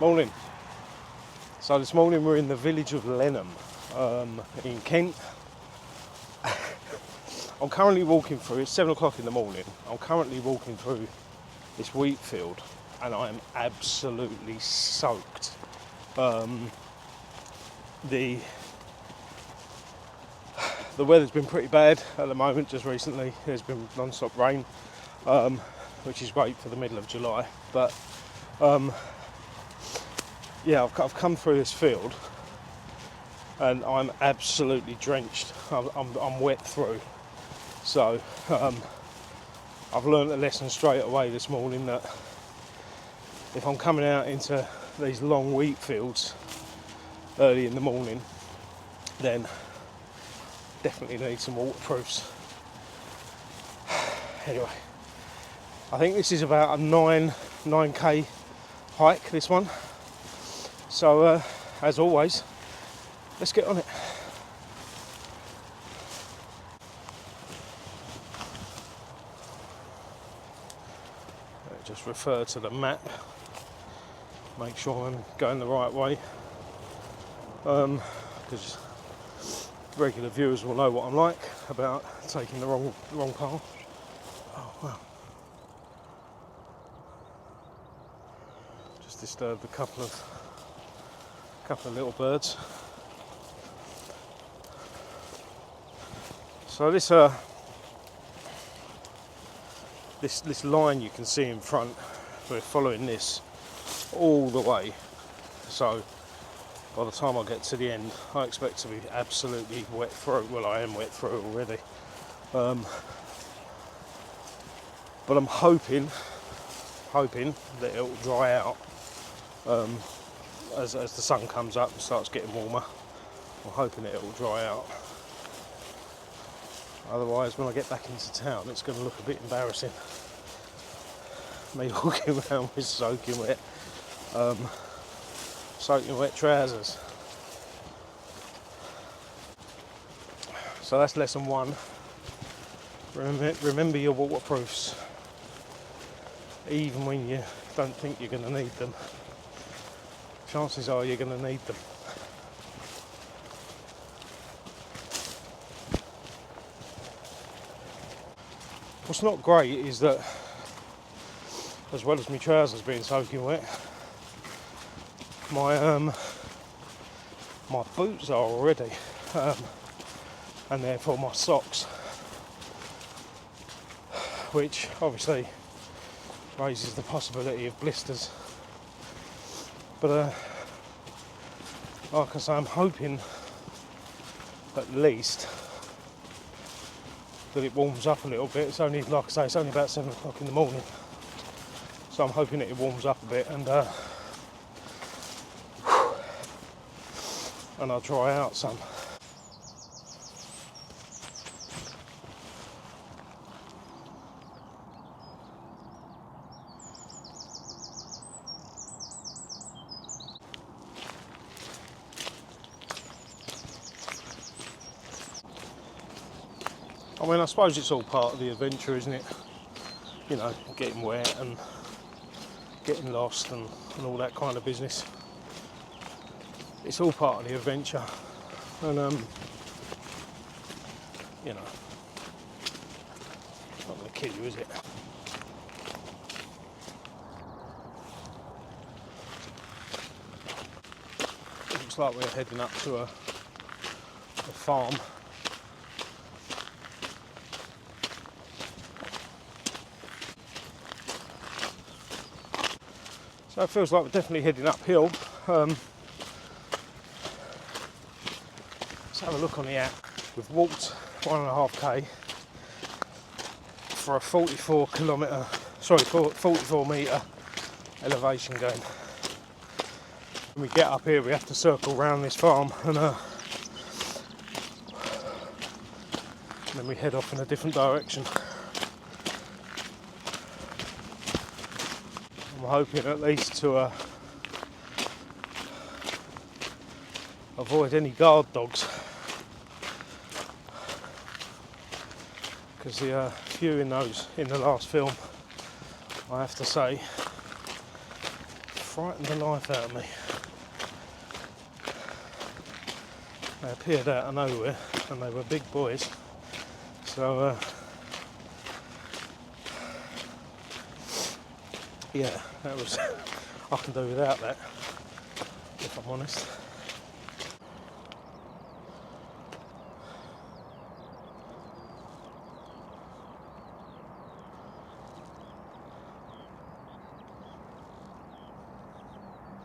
Morning. So this morning we're in the village of Lenham in Kent. I'm currently walking through, it's 7 o'clock in the morning, I'm currently walking through this wheat field and I am absolutely soaked. The weather's been pretty bad at the moment, just recently. There's been non-stop rain, which is great for the middle of July, but yeah, I've come through this field and I'm absolutely drenched. I'm wet through. So I've learned a lesson straight away this morning that if I'm coming out into these long wheat fields early in the morning, then definitely need some waterproofs. Anyway, I think this is about a 9k hike, this one. So as always, let's get on it. Just refer to the map, make sure I'm going the right way, because regular viewers will know what I'm like about taking the wrong path. Oh wow. Just disturbed a couple of little birds. So this line you can see in front, we're following this all the way. So by the time I get to the end, I expect to be absolutely wet through. Well, I am wet through already. But I'm hoping that it will dry out as the sun comes up and starts getting warmer. I'm hoping it will dry out. Otherwise, when I get back into town, it's going to look a bit embarrassing. Me walking around with soaking wet trousers. So that's lesson one. Remember your waterproofs, even when you don't think you're going to need them. Chances are you're going to need them. What's not great is that, as well as my trousers being soaking wet, my boots are already, and therefore my socks, which obviously raises the possibility of blisters. But like I say, I'm hoping at least that it warms up a little bit. It's only, like I say, it's only about 7 o'clock in the morning, so I'm hoping that it warms up a bit and I'll dry out some. I mean, I suppose it's all part of the adventure, isn't it? You know, getting wet and getting lost and all that kind of business. It's all part of the adventure. And, you know, it's not going to kill you, is it? It looks like we're heading up to a farm. So it feels like we're definitely heading uphill. Let's have a look on the app. We've walked 1.5k for a 44 metre elevation gain. When we get up here, we have to circle round this farm and then we head off in a different direction. I'm hoping at least to avoid any guard dogs, because the few in the last film, I have to say, frightened the life out of me. They appeared out of nowhere and they were big boys, so yeah, that was I can do without that, if I'm honest.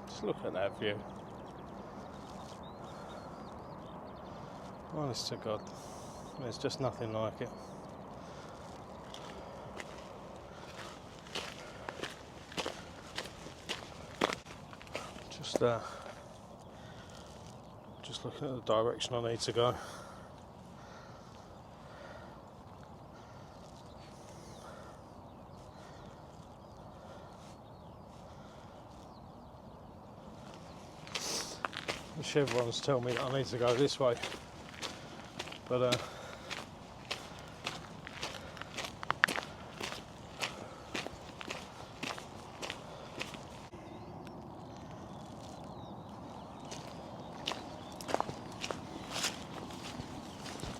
Just look at that view. Honest to God, there's just nothing like it. Just looking at the direction I need to go. The chevrons tell me that I need to go this way, but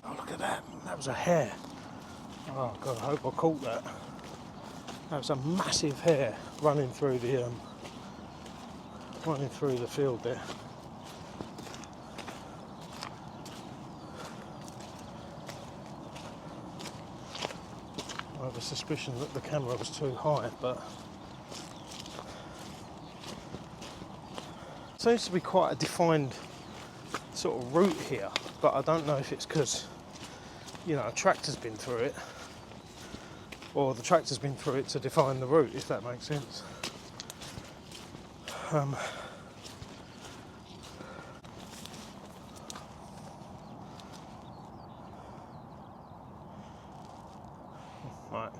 oh, look at that! That was a hare. Oh God, I hope I caught that. That was a massive hare running through the field there. I have a suspicion that the camera was too high, but it seems to be quite a defined sort of route here, but I don't know if it's because, you know, a tractor's been through it, or the tractor's been through it to define the route, if that makes sense. Right.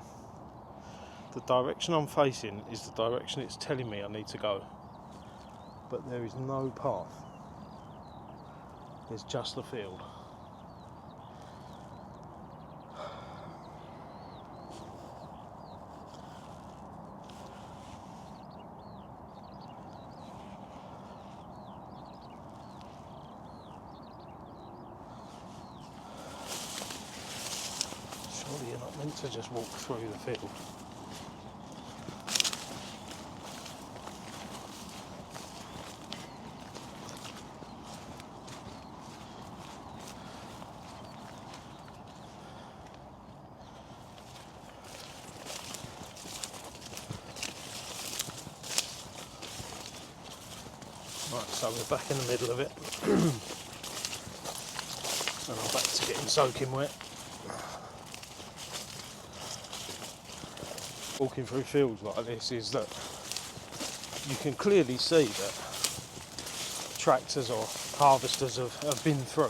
The direction I'm facing is the direction it's telling me I need to go, but there is no path. There's just the field. Surely you're not meant to just walk through the field. Right, so we're back in the middle of it, and I'm back to getting soaking wet. Walking through fields like this is that you can clearly see that tractors or harvesters have been through.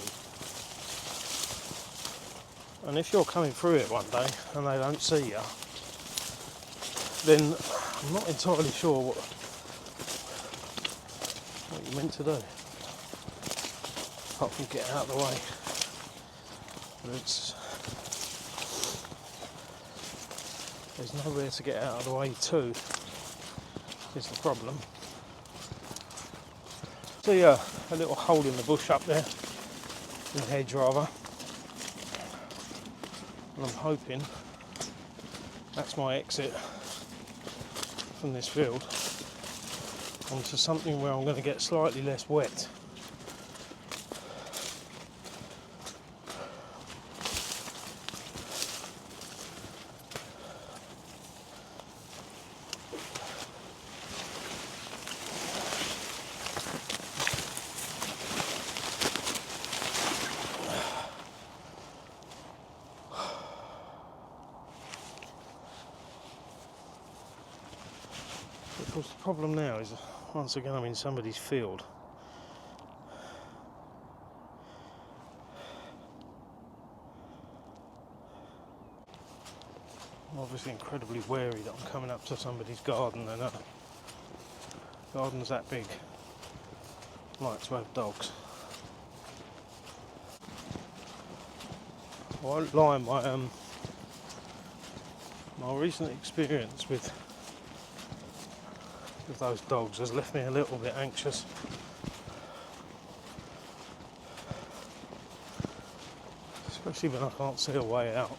And if you're coming through it one day and they don't see you, then I'm not entirely sure what you're meant to do, apart from get out of the way. There's nowhere to get out of the way to, is the problem. So yeah, a little hole in the bush up there, in the hedge rather, and I'm hoping that's my exit from this field onto something where I'm going to get slightly less wet. Of course, the problem now is, once again, I'm in somebody's field. I'm obviously incredibly wary that I'm coming up to somebody's garden, and gardens that big like to have dogs. I won't lie, my recent experience with with those dogs has left me a little bit anxious. Especially when I can't see a way out.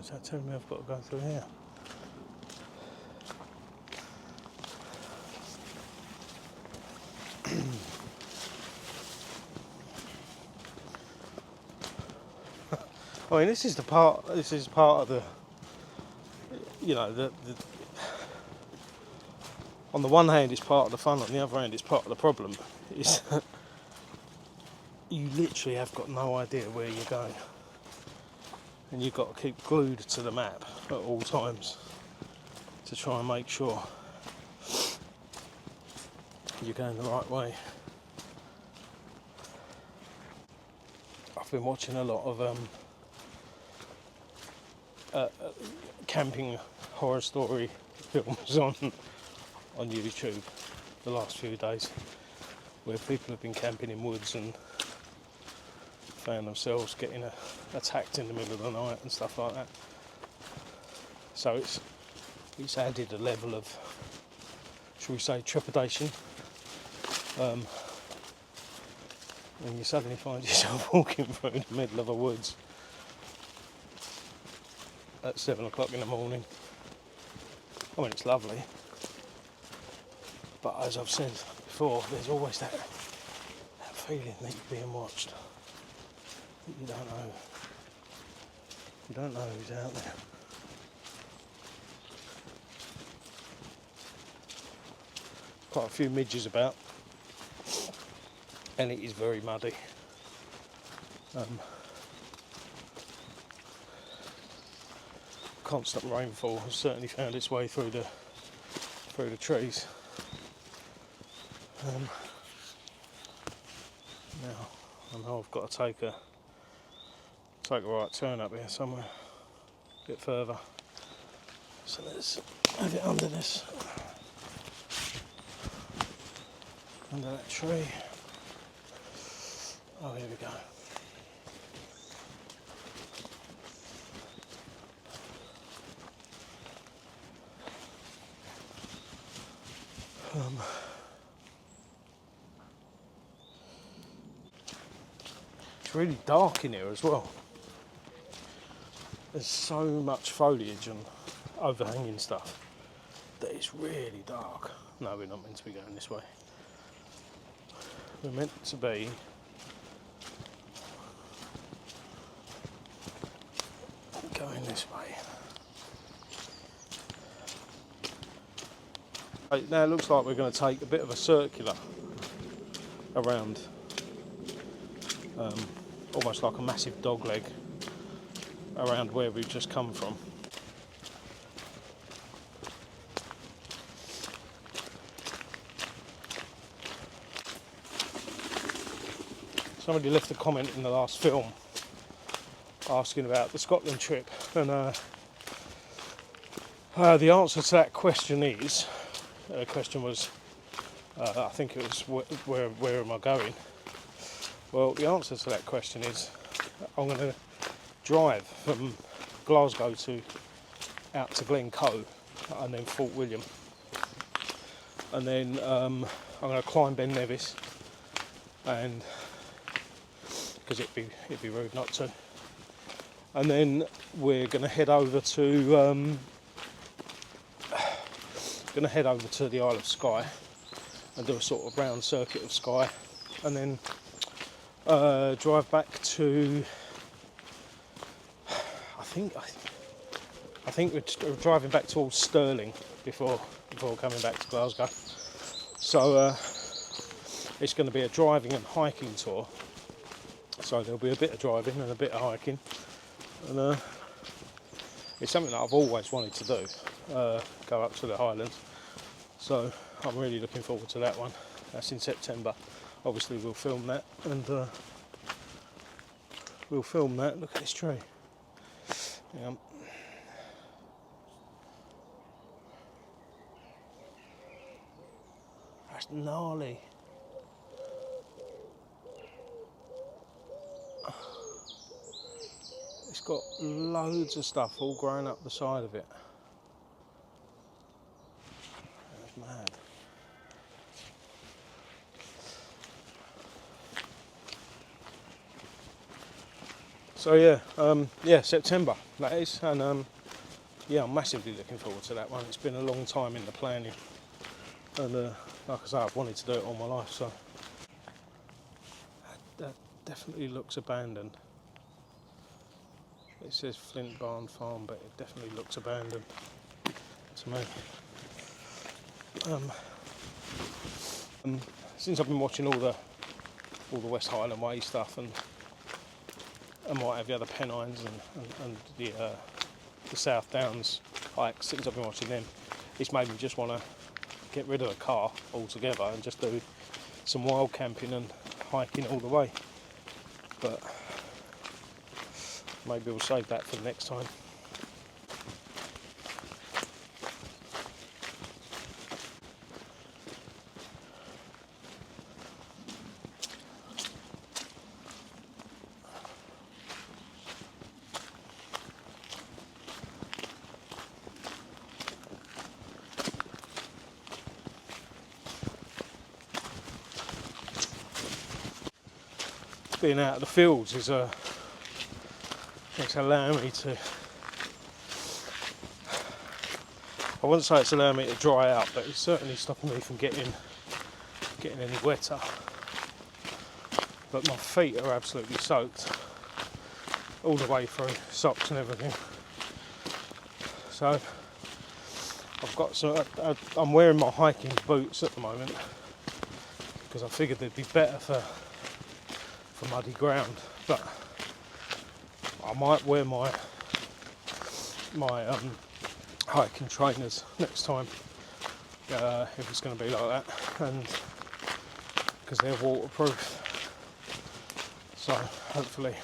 Is that telling me I've got to go through here? I mean, this is part of the, you know, the on the one hand it's part of the fun, on the other hand it's part of the problem, is that you literally have got no idea where you're going. And you've got to keep glued to the map at all times to try and make sure you're going the right way. I've been watching a lot of camping horror story films on YouTube the last few days, where people have been camping in woods and found themselves getting attacked in the middle of the night and stuff like that. So it's added a level of, shall we say, trepidation when you suddenly find yourself walking through the middle of the woods at 7 o'clock in the morning. I mean, it's lovely, but as I've said before, there's always that feeling that you're being watched. You don't know who's out there. Quite a few midges about, and it is very muddy. Constant rainfall has certainly found its way through the trees. Now I know I've got to take a right turn up here somewhere, a bit further. So let's have it under this, under that tree. Oh, here we go. It's really dark in here as well. There's so much foliage and overhanging stuff that it's really dark. No, we're not meant to be going this way. We're meant to be going this way. Right, now it looks like we're going to take a bit of a circular around, almost like a massive dog leg around where we've just come from. Somebody left a comment in the last film asking about the Scotland trip, and the answer to that question is, the question was, I think it was, where am I going? Well, the answer to that question is, I'm going to drive from Glasgow out to Glencoe and then Fort William, and then I'm going to climb Ben Nevis, and because it'd be rude not to, and then we're going to head over to the Isle of Skye and do a sort of round circuit of Skye, and then drive back to, I think we're driving back towards Stirling before coming back to Glasgow. So it's going to be a driving and hiking tour. So there'll be a bit of driving and a bit of hiking, and it's something that I've always wanted to do. go up to the Highlands. So I'm really looking forward to that one. That's in September. Obviously we'll film that, and look at this tree. Yeah. That's gnarly. It's got loads of stuff all growing up the side of it. That's mad. So yeah, September that is, and yeah, I'm massively looking forward to that one. It's been a long time in the planning, and like I say, I've wanted to do it all my life. So that definitely looks abandoned. It says Flint Barn Farm, but it definitely looks abandoned to me. Since I've been watching all the West Highland Way stuff, and what have you, the Pennines and the South Downs hikes, since I've been watching them, it's made me just want to get rid of the car altogether and just do some wild camping and hiking all the way. But maybe we'll save that for the next time. Being out of the fields is it's allowing me to, I wouldn't say it's allowing me to dry out, but it's certainly stopping me from getting any wetter. But my feet are absolutely soaked all the way through, socks and everything. So I've got I'm wearing my hiking boots at the moment because I figured they'd be better for muddy ground, but I might wear my hiking trainers next time if it's going to be like that, and because they're waterproof, so hopefully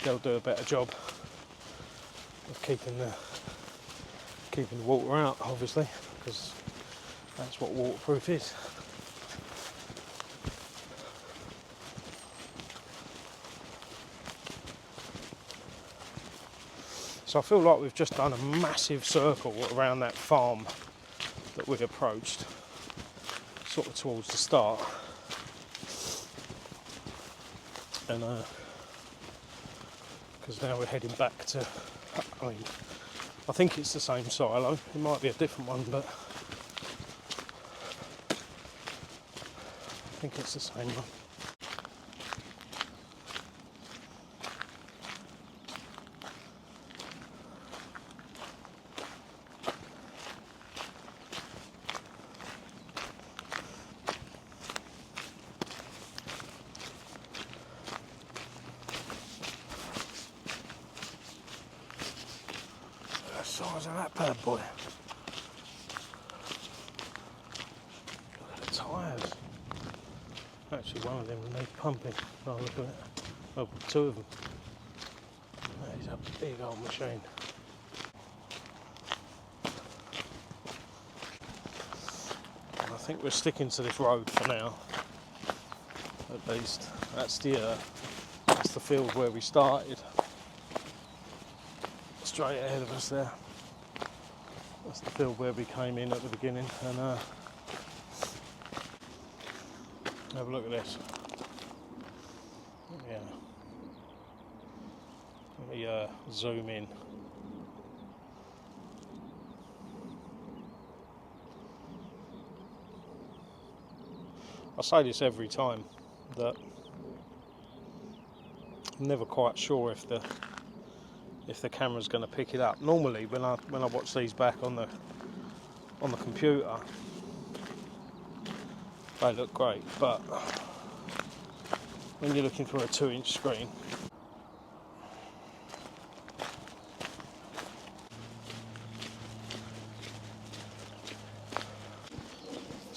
they'll do a better job of keeping the water out, obviously, because that's what waterproof is. So I feel like we've just done a massive circle around that farm that we'd approached sort of towards the start, and because now we're heading back to, I think it's the same silo, it might be a different one, but I think it's the same one. Size of that bad boy. Look at the tyres. Actually, one of them needs pumping. Oh, look at it. Oh, two of them. That is a big old machine. And I think we're sticking to this road for now. At least that's the field where we started. Straight ahead of us there. That's the field where we came in at the beginning, and have a look at this. Yeah. Let me zoom in. I say this every time, that I'm never quite sure if the camera's going to pick it up. Normally when I watch these back on the computer, they look great, but when you're looking for a 2-inch screen,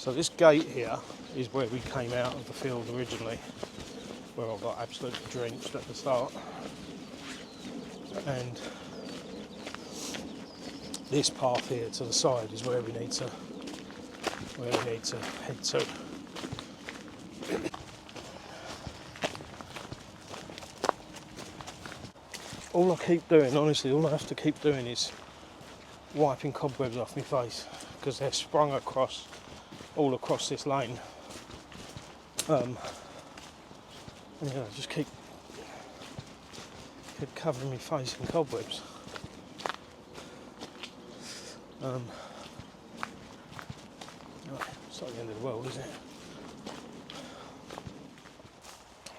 So this gate here is where we came out of the field originally, where I got absolutely drenched at the start. And this path here to the side is where we need to head to. All I keep doing, honestly, all I have to keep doing is wiping cobwebs off my face, because they're sprung all across this lane. And yeah, just keep covering my face in cobwebs. It's not the end of the world, is it?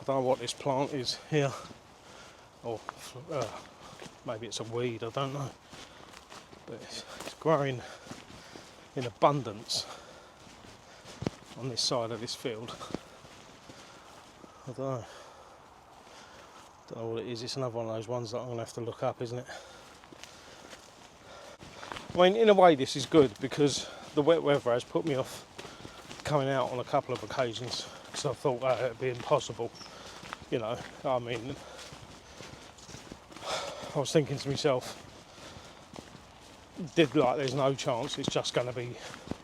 I don't know what this plant is here, or maybe it's a weed, I don't know. But it's growing in abundance on this side of this field. I don't know what it is. It's another one of those ones that I'm going to have to look up, isn't it? I mean, in a way this is good, because the wet weather has put me off coming out on a couple of occasions, because I thought that it'd be impossible, you know. I mean, I was thinking to myself, there's no chance, it's just going to be,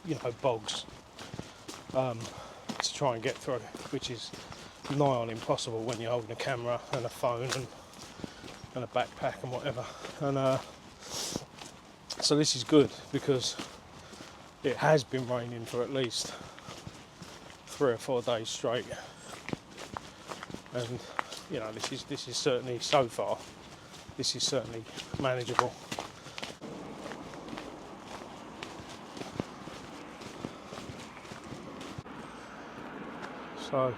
you know, bogs to try and get through, which is nigh on impossible when you're holding a camera and a phone and a backpack and whatever. And so this is good, because it has been raining for at least 3 or 4 days straight, and you know, this is certainly, so far, this is certainly manageable. So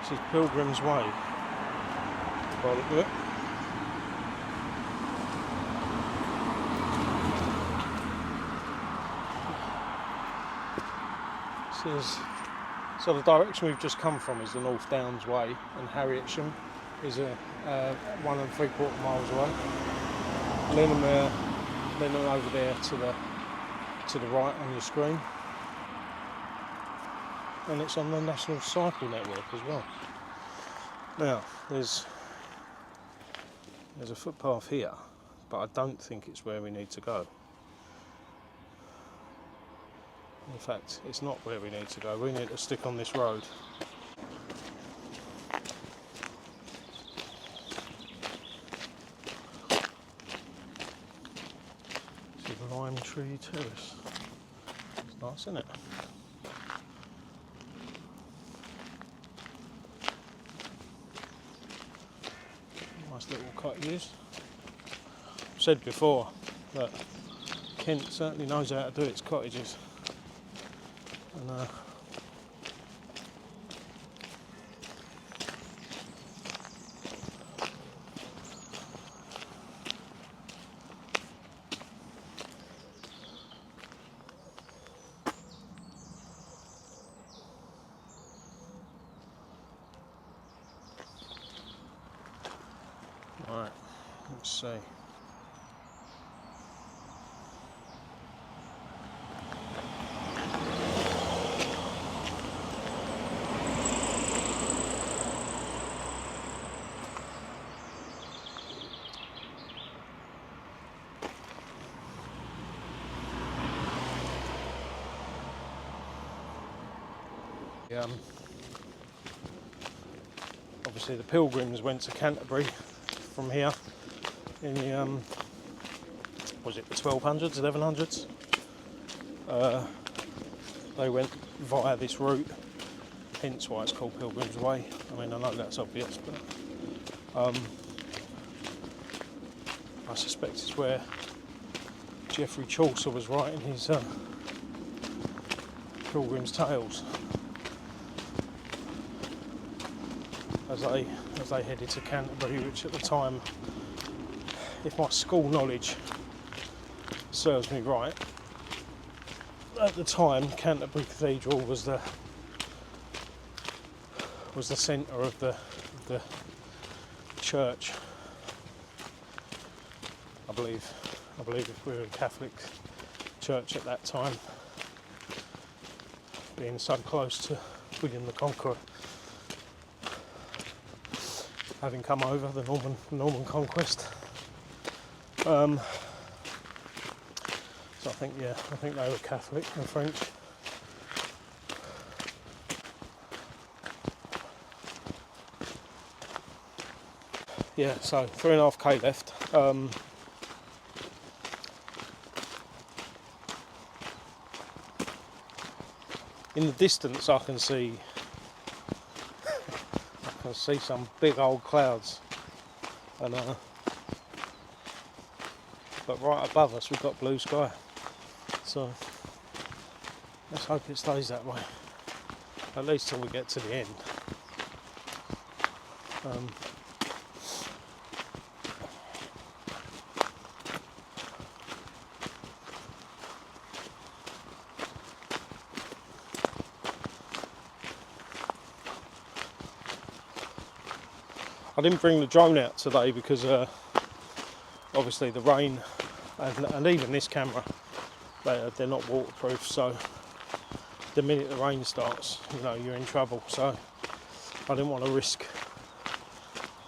this is Pilgrim's Way, by the look of it. So the direction we've just come from is the North Downs Way, and Harrietsham is 1 3/4 miles away. Lenham over there to the right on your screen, and it's on the National Cycle Network as well. Now there's a footpath here, but I don't think it's where we need to go. In fact, it's not where we need to go. We need to stick on this road. This is Lime Tree Terrace. It's nice, isn't it? Nice little cottages. I've said before that Kent certainly knows how to do its cottages. And right, let's see. Obviously the Pilgrims went to Canterbury from here in the was it the 1200s, 1100s? They went via this route, hence why it's called Pilgrim's Way. I mean, I know that's obvious, but I suspect it's where Geoffrey Chaucer was writing his Pilgrim's Tales. As they headed to Canterbury, which at the time, if my school knowledge serves me right, at the time Canterbury Cathedral was the centre of the church. I believe if we were Catholic church at that time, being so close to William the Conqueror, having come over the Norman conquest. So I think they were Catholic and French. Yeah, so 3.5k left. In the distance, I can see some big old clouds, and but right above us we've got blue sky. So let's hope it stays that way, at least till we get to the end. I didn't bring the drone out today because obviously the rain and even this camera, they're not waterproof, so the minute the rain starts, you're in trouble. So I didn't want to risk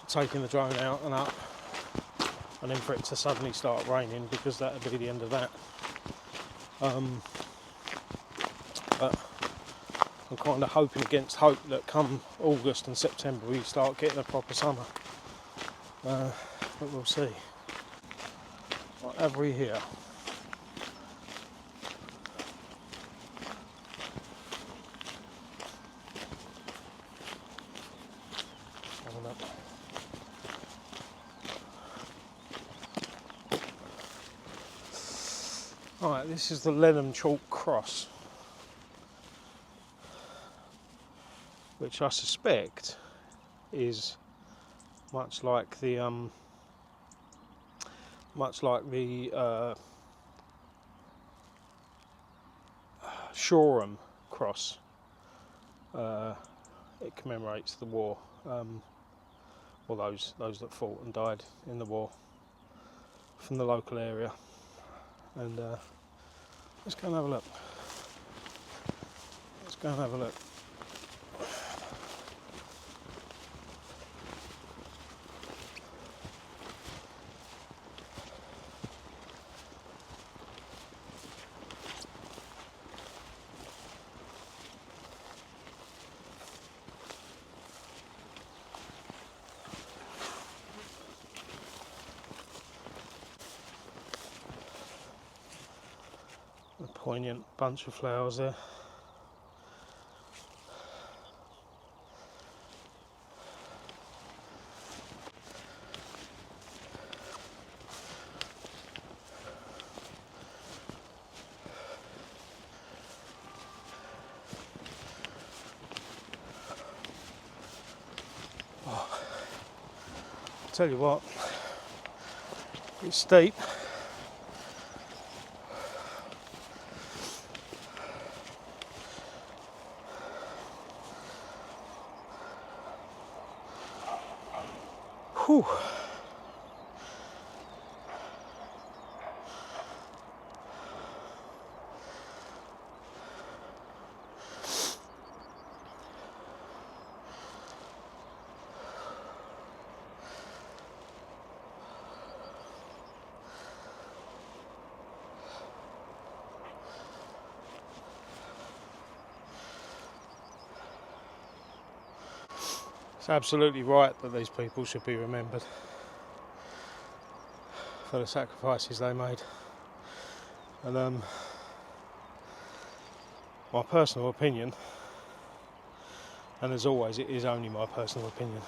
taking the drone out and up and then for it to suddenly start raining, because that would be the end of that. But I'm kind of hoping against hope that come August and September we start getting a proper summer. But we'll see. What have we here? Alright, this is the Lenham chalk cross, which I suspect is much like the Shoreham cross. It commemorates the war, or those that fought and died in the war from the local area. And let's go and have a look. Let's go and have a look. A poignant bunch of flowers there. Oh, I'll tell you what, it's steep. Whew. It's absolutely right that these people should be remembered for the sacrifices they made. And my personal opinion, and as always it is only my personal opinion,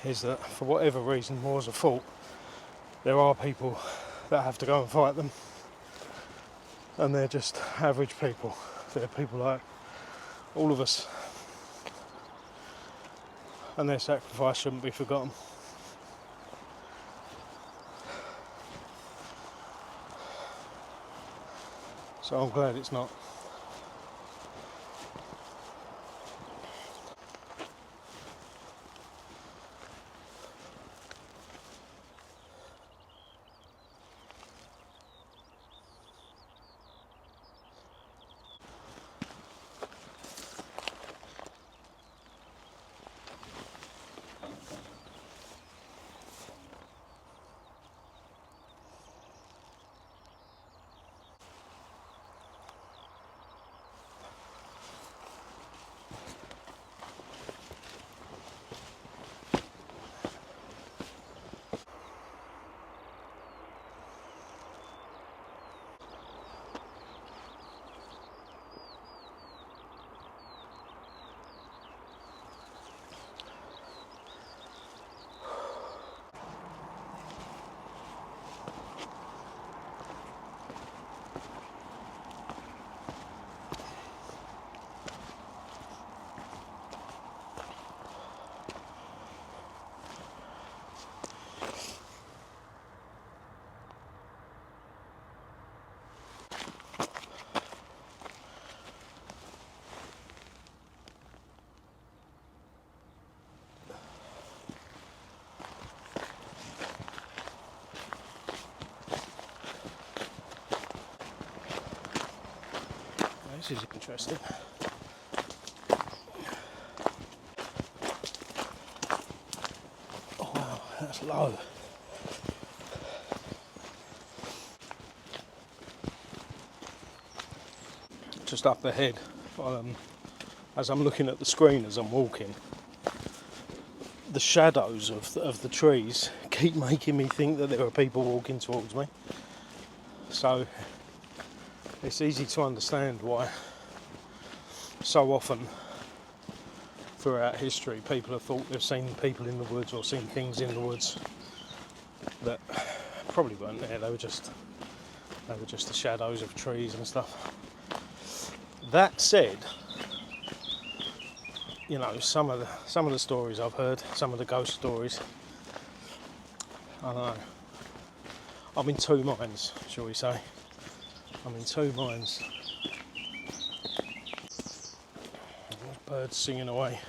is that for whatever reason wars are fought, there are people that have to go and fight them, and they're just average people. They're people like all of us, and their sacrifice shouldn't be forgotten. So I'm glad it's not. This is interesting. Oh wow, that's low. Just up ahead, as I'm looking at the screen as I'm walking, the shadows of the trees keep making me think that there are people walking towards me. So it's easy to understand why so often throughout history people have thought they've seen people in the woods or seen things in the woods that probably weren't there. They were just the shadows of trees and stuff. That said, you know, some of the stories I've heard, some of the ghost stories, I don't know. I'm in two minds, shall we say. I'm in two minds. There's birds singing away.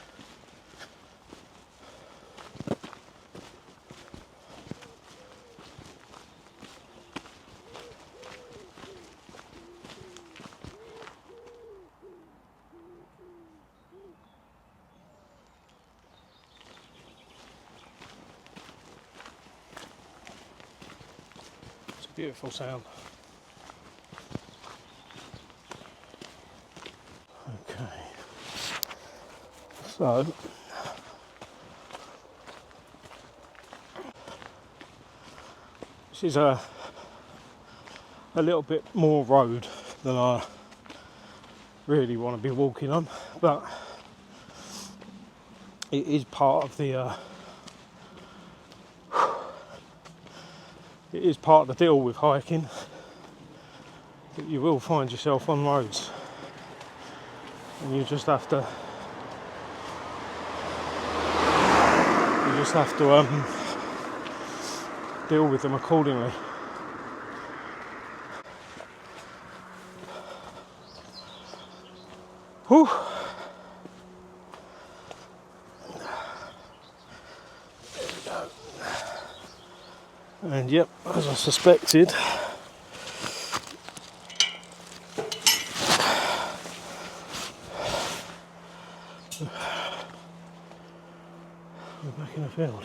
It's a beautiful sound. Okay, so this is a little bit more road than I really want to be walking on, but it is part of the deal with hiking, that you will find yourself on roads. And you just have to deal with them accordingly. Whew. There we go. And yep, as I suspected, we're back in the field.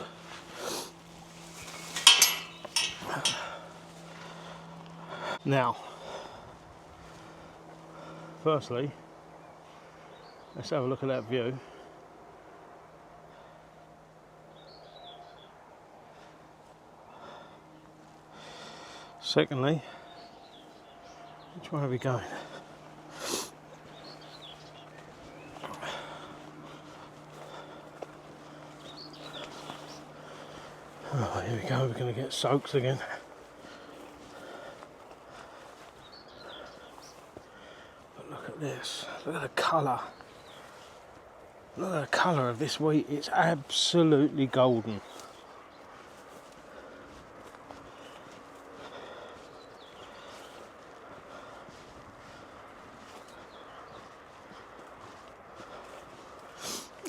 Now, firstly, let's have a look at that view. Secondly, which way are we going? Oh, here we go, we're going to get soaked again. But look at this, look at the colour. Look at the colour of this wheat, it's absolutely golden.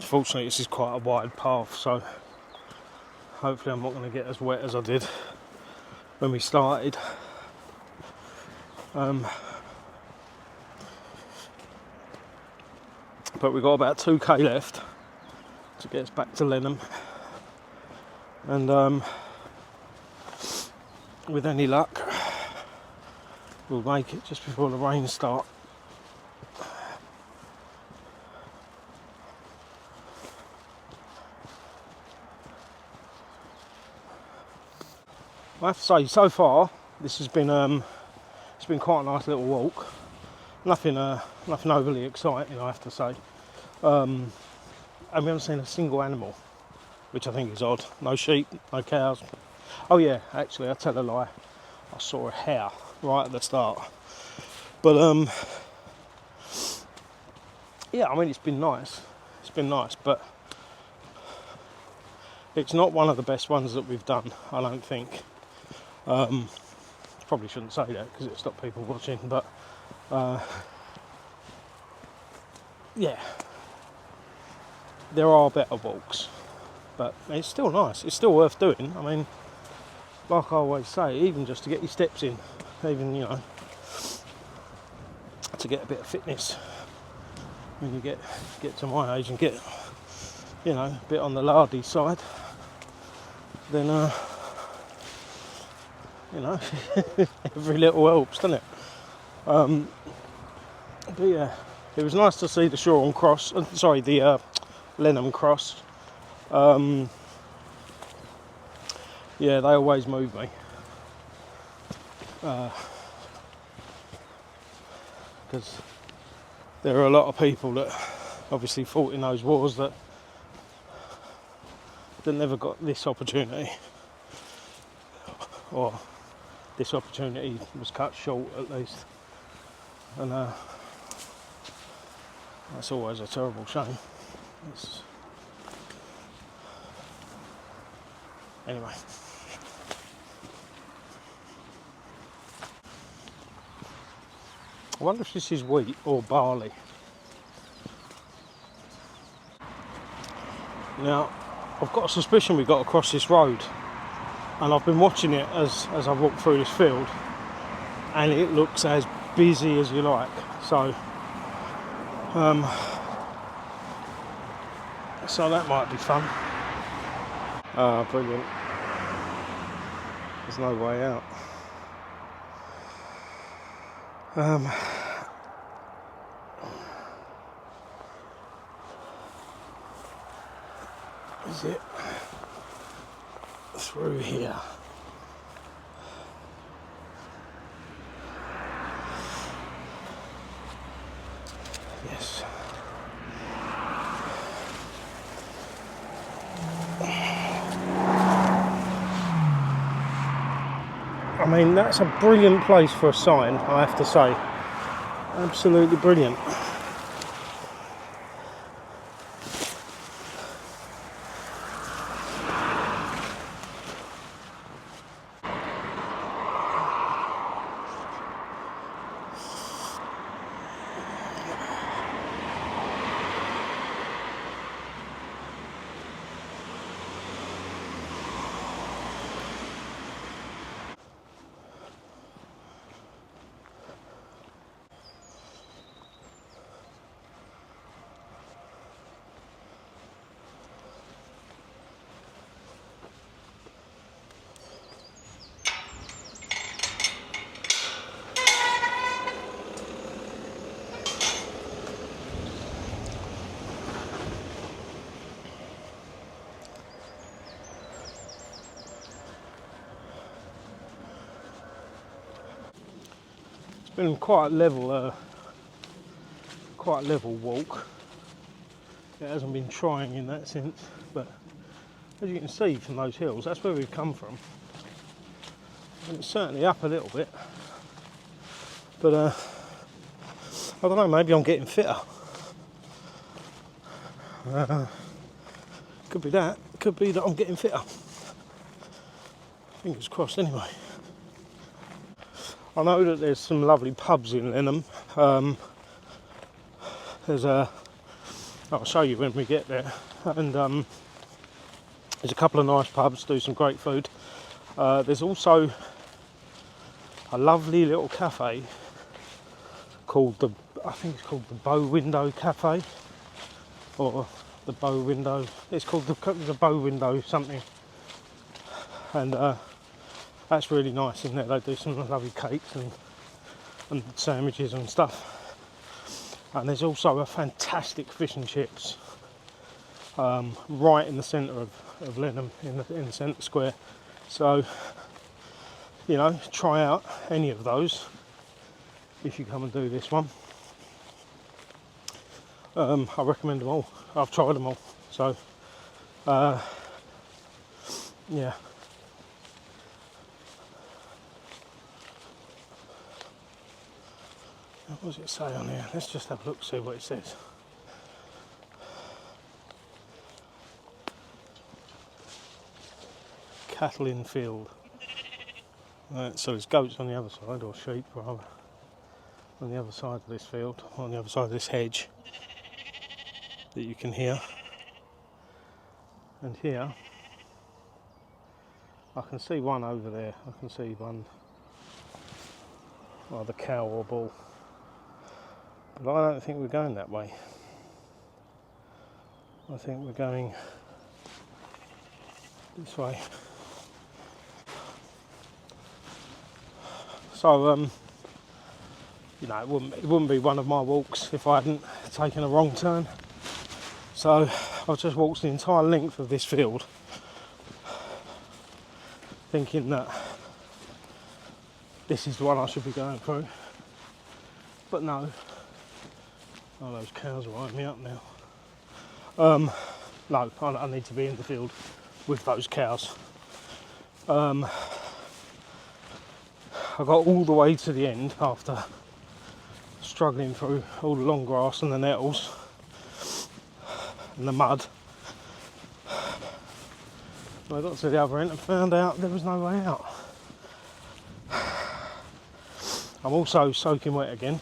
Fortunately, this is quite a wide path, so hopefully I'm not going to get as wet as I did when we started. But we've got about 2k left to get us back to Lenham, and with any luck we'll make it just before the rain starts. I have to say, so far this has been it's been quite a nice little walk. Nothing overly exciting, I have to say. And we haven't seen a single animal, which I think is odd. No sheep, no cows. Oh yeah, actually, I tell a lie. I saw a hare right at the start. But yeah, I mean, it's been nice. It's been nice, but it's not one of the best ones that we've done, I don't think. Probably shouldn't say that because it'll stop people watching, but yeah, there are better walks, but it's still nice. It's still worth doing. I mean, like I always say, even just to get your steps in, even, you know, to get a bit of fitness when you get to my age and get, you know, a bit on the lardy side, then you know, every little helps, doesn't it? But yeah, it was nice to see the Shoreham Cross, the Lenham Cross. Yeah, they always move me. Because there are a lot of people that obviously fought in those wars that never got this opportunity, or this opportunity was cut short at least, and that's always a terrible shame. Anyway. I wonder if this is wheat or barley. Now, I've got a suspicion we got across this road, and I've been watching it as I've walked through this field, and it looks as busy as you like. So, so that might be fun. Ah, brilliant. There's no way out. Is it through here? Yes. I mean, that's a brilliant place for a sign, I have to say. Absolutely brilliant. It's been quite a level walk. It hasn't been trying in that sense, but as you can see from those hills, that's where we've come from. And it's certainly up a little bit, but I don't know, maybe I'm getting fitter. Could be that, could be that I'm getting fitter. Fingers crossed anyway. I know that there's some lovely pubs in Lenham. I'll show you when we get there, and there's a couple of nice pubs, do some great food. There's also a lovely little cafe called I think it's called the Bow Window Cafe, or the Bow Window. It's called the Bow Window something, and that's really nice in there. They do some lovely cakes and sandwiches and stuff. And there's also a fantastic fish and chips right in the centre of Lenham, in the centre square. So, you know, try out any of those if you come and do this one. I recommend them all. I've tried them all. So, yeah. What does it say on here? Let's just have a look, see what it says. Cattle in field. Right, so there's goats on the other side, or sheep rather, on the other side of this field, on the other side of this hedge that you can hear. And here, I can see one over there. I can see one, either cow or bull. But I don't think we're going that way. I think we're going this way. So, you know, it wouldn't be one of my walks if I hadn't taken a wrong turn. So I've just walked the entire length of this field, thinking that this is the one I should be going through. But no. Oh, those cows are eyeing me up now. No, I need to be in the field with those cows. I got all the way to the end after struggling through all the long grass and the nettles and the mud. And I got to the other end and found out there was no way out. I'm also soaking wet again,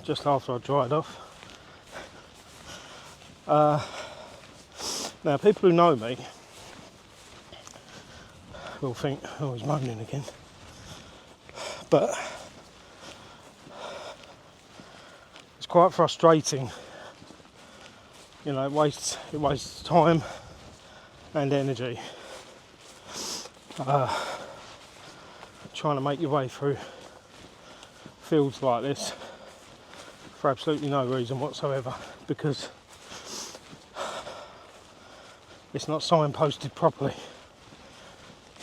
just after I dried off. Now, people who know me will think, oh, he's moaning again. But it's quite frustrating. You know, it wastes time and energy trying to make your way through fields like this for absolutely no reason whatsoever, because it's not signposted properly,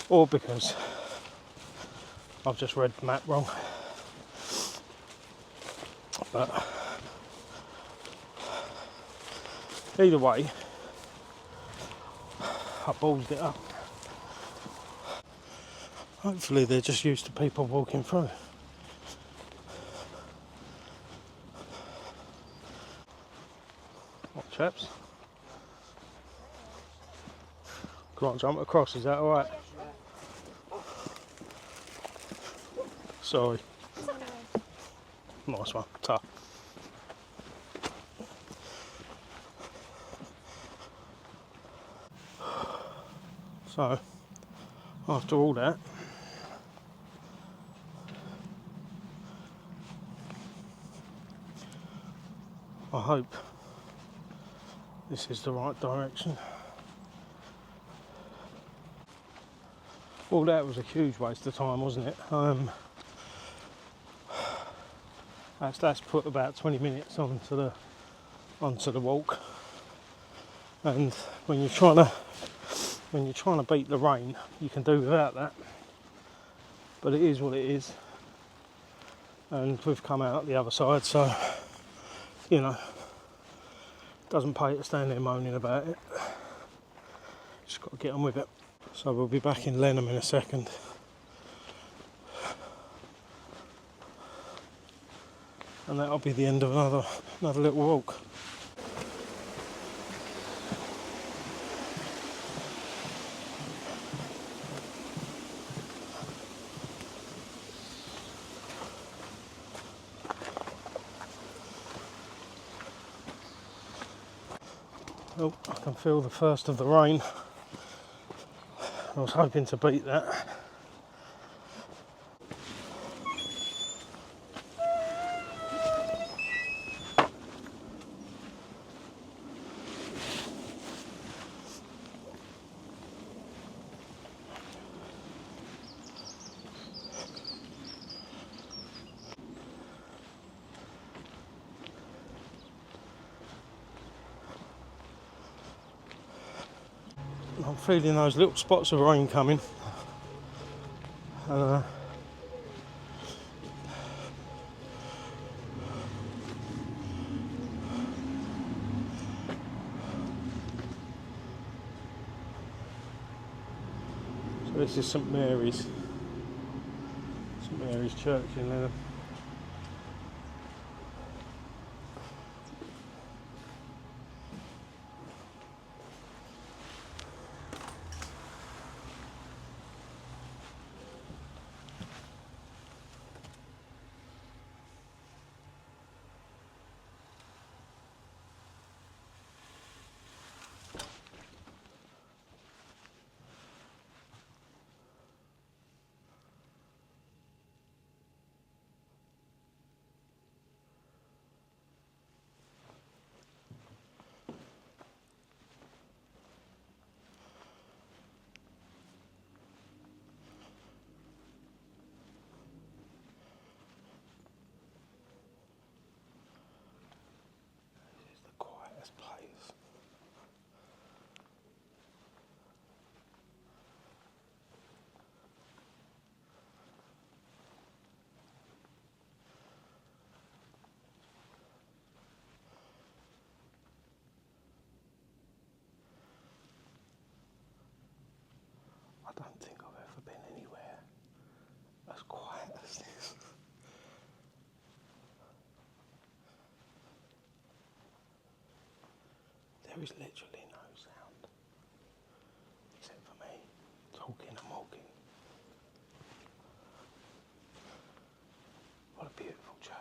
or because I've just read the map wrong. But either way, I ballsed it up. Hopefully they're just used to people walking through. What, chaps? Can't jump across, is that alright? Sorry. Nice one, tough. So, after all that, I hope this is the right direction. Well, that was a huge waste of time, wasn't it? That's put about 20 minutes onto the walk, and when you're trying to beat the rain, you can do without that. But it is what it is, and we've come out the other side, so you know, doesn't pay to stand there moaning about it. Just got to get on with it. So we'll be back in Lenham in a second. And that'll be the end of another little walk. Oh, I can feel the first of the rain. I was hoping to beat that. I'm feeling those little spots of rain coming. So this is St Mary's Church in Lenham. I don't think I've ever been anywhere as quiet as this. There is literally no sound except for me talking and walking. What a beautiful church.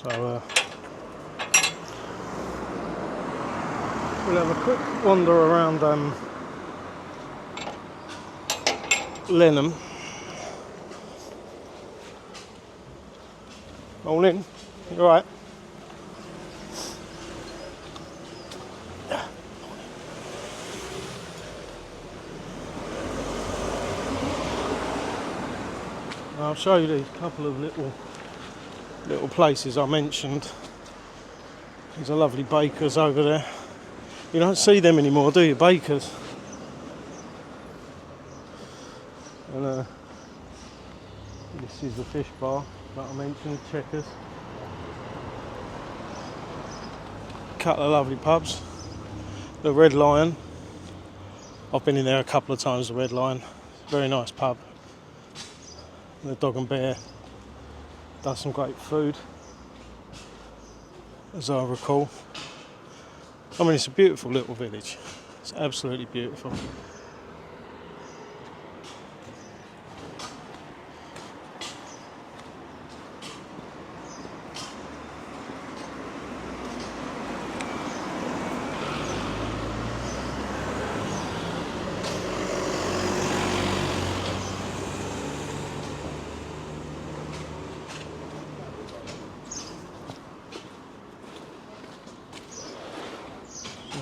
So we'll have a quick wander around Lenham. Morning, you alright? I'll show you these couple of little places I mentioned. There's a lovely baker's over there. You don't see them anymore, do you? Bakers. And this is the fish bar that I mentioned, Checkers. A couple of lovely pubs. The Red Lion. I've been in there a couple of times, the Red Lion. Very nice pub. The Dog and Bear does some great food, as I recall. I mean, it's a beautiful little village. It's absolutely beautiful.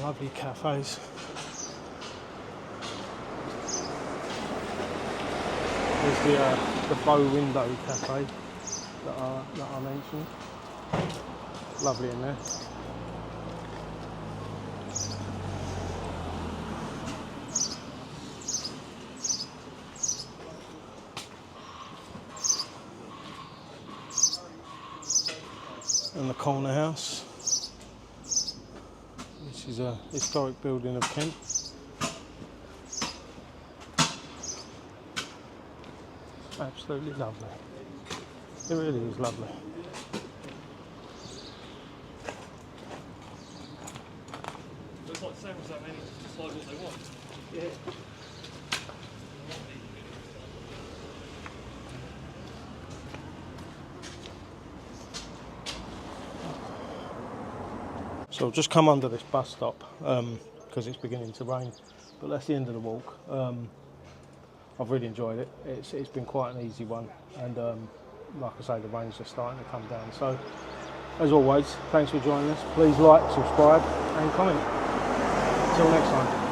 Lovely cafes. There's the bow window cafe that I mentioned. Lovely in there. And the Corner House, which is a historic building of Kent. Absolutely lovely. It really is lovely. Looks like the same as that many, just decide what they want. Yeah. So I've just come under this bus stop because it's beginning to rain, but that's the end of the walk. I've really enjoyed it. It's been quite an easy one, and like I say, the rain's just starting to come down. So as always, thanks for joining us. Please like, subscribe and comment. Until next time.